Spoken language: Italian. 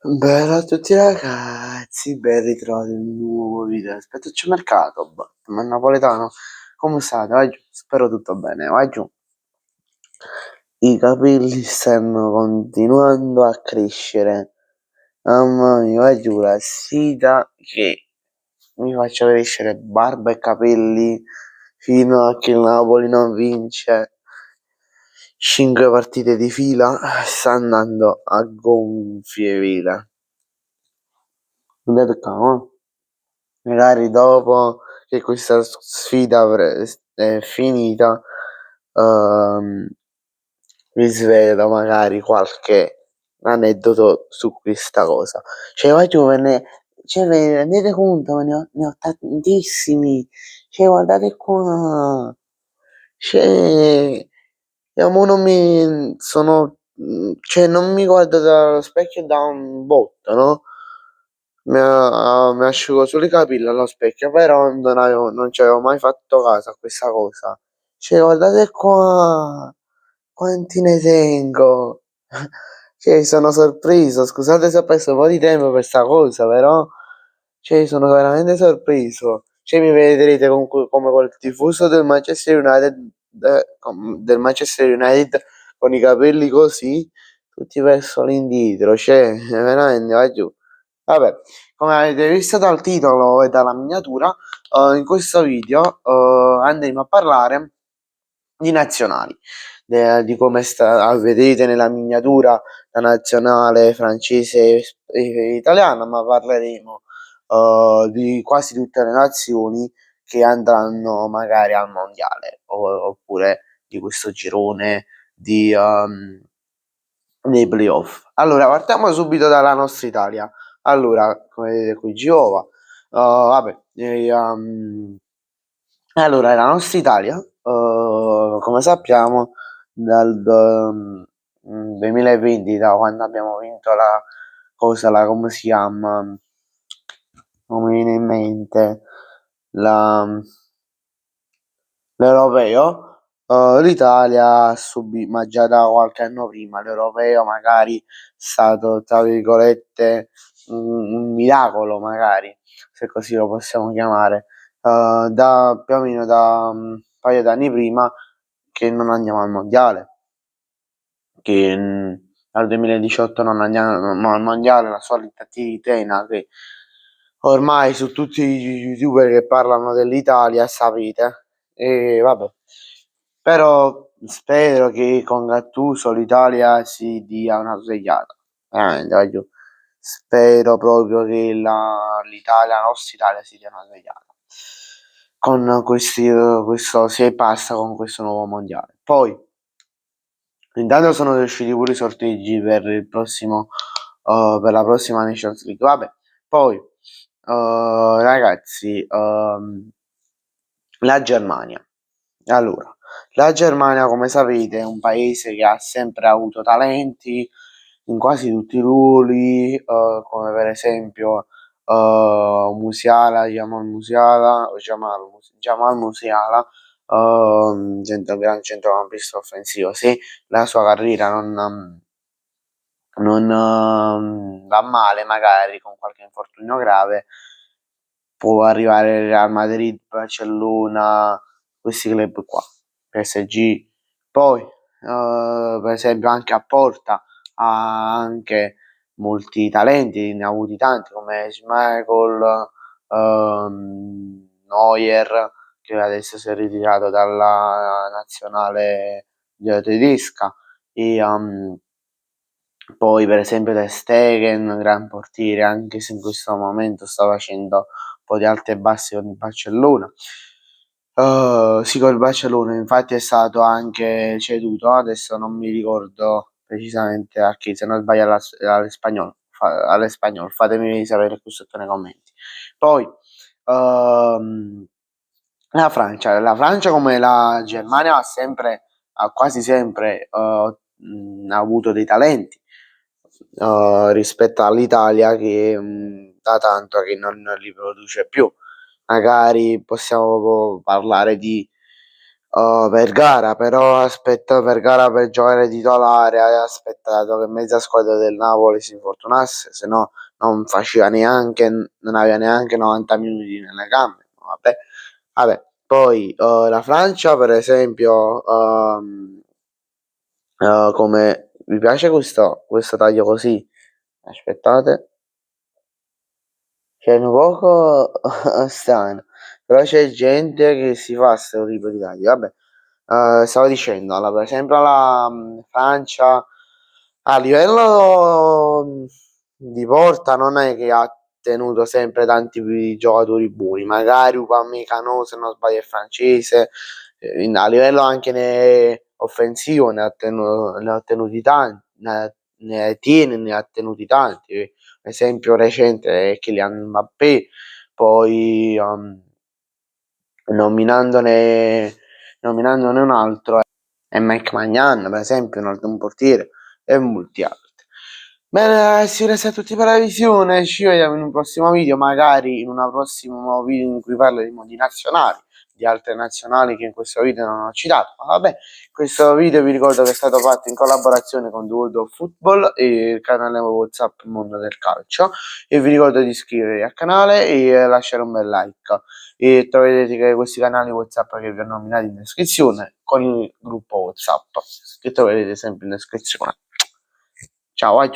Bella a tutti ragazzi, ben ritrovati in un nuovo video. Aspetta, c'è mercato, ma il napoletano, come state? Vai giù, spero tutto bene, vai giù. I capelli stanno continuando a crescere. Mamma mia, vai giù, la sfida che mi faccio crescere barba e capelli fino a che il Napoli non vince 5 partite di fila, sta andando a gonfie vele. Vedete qua, no? Magari dopo che questa sfida è finita, ehm, vi svelo magari qualche aneddoto su questa cosa. Cioè, oggi cioè, ve ne rendete conto? Ne ho tantissimi. Cioè, guardate qua. Cioè, io mo non mi sono, cioè, non mi guardo dallo specchio da un botto, no? Mi asciugo solo i capelli allo specchio, però non ci avevo mai fatto caso a questa cosa. Cioè, guardate qua, quanti ne tengo. Cioè, sono sorpreso. Scusate se ho perso un po' di tempo per questa cosa, però, cioè, sono veramente sorpreso. Cioè, mi vedrete come quel tifoso del Manchester United con i capelli così, tutti verso l'indietro. Cioè, veramente, vai giù. Vabbè, come avete visto dal titolo e dalla miniatura, in questo video andremo a parlare di nazionali, di come vedete nella miniatura la nazionale francese e italiana, ma parleremo di quasi tutte le nazioni che andranno magari al mondiale oppure di questo girone dei playoff. Allora, partiamo subito dalla nostra Italia. Allora, come vedete qui Giova, vabbè, allora la nostra Italia, come sappiamo, dal 2020, da quando abbiamo vinto come si chiama, non mi viene in mente, la, l'europeo, l'Italia ha subito, ma già da qualche anno prima, l'europeo magari è stato, tra virgolette, un miracolo, magari, se così lo possiamo chiamare, da più o meno da un paio d'anni prima che non andiamo al mondiale, che dal 2018 non andiamo al mondiale, la solita tiritena che ormai su tutti gli youtuber che parlano dell'Italia sapete. E vabbè, però spero che con Gattuso l'Italia si dia una svegliata, veramente, voglio. Spero proprio che la nostra Italia si dia una svegliata con questo, se passa con questo nuovo mondiale. Poi, intanto sono usciti pure i sorteggi per il prossimo, per la prossima Nations League. Vabbè, poi, ragazzi, la Germania. Allora, la Germania, come sapete, è un paese che ha sempre avuto talenti in quasi tutti i ruoli, come per esempio Musiala, Jamal Musiala, gran centrocampista offensivo. Se la sua carriera non va male, magari con qualche infortunio grave, può arrivare il Real Madrid, Barcellona, questi club qua, PSG. Poi, per esempio, anche a Porta ha anche molti talenti, ne ha avuti tanti come Schmeichel, Neuer, che adesso si è ritirato dalla nazionale tedesca, e poi per esempio Ter Stegen, gran portiere, anche se in questo momento sta facendo un po' di alti e bassi con il Barcellona. Sì, col Barcellona infatti è stato anche ceduto, adesso non mi ricordo precisamente a chi, se non sbaglio all'Espanyol, fatemi sapere qui sotto nei commenti. Poi la Francia come la Germania ha quasi sempre ha avuto dei talenti rispetto all'Italia che da tanto che non li produce più. Magari possiamo parlare di per gara, però per gara per giocare titolare, hai aspettato che mezza squadra del Napoli si infortunasse, se no non aveva neanche 90 minuti nelle gambe. Vabbè, vabbè. Poi la Francia, per esempio, come vi piace questo taglio così? Aspettate. Cioè, è un poco strano, però c'è gente che si fa questo tipo di tagli. Vabbè, stavo dicendo, allora, per esempio la Francia a livello di porta non è che ha tenuto sempre tanti giocatori buoni, magari Upamecano se non sbaglio è francese, a livello anche offensivo ne ha tenuti tanti, ne ha tenuti tanti. Esempio recente è Kylian Mbappé, poi nominandone, nominandone un altro è Mike Maignan, per esempio, un portiere e molti altri. Bene ragazzi, grazie a tutti per la visione, ci vediamo in un prossimo video, magari in un prossimo video in cui parlo di modi nazionali, di altre nazionali che in questo video non ho citato, ma vabbè, questo video vi ricordo che è stato fatto in collaborazione con The World of Football e il canale WhatsApp Mondo del Calcio, e vi ricordo di iscrivervi al canale e lasciare un bel like, e troverete questi canali WhatsApp che vi ho nominato in descrizione con il gruppo WhatsApp che troverete sempre in descrizione. Ciao, a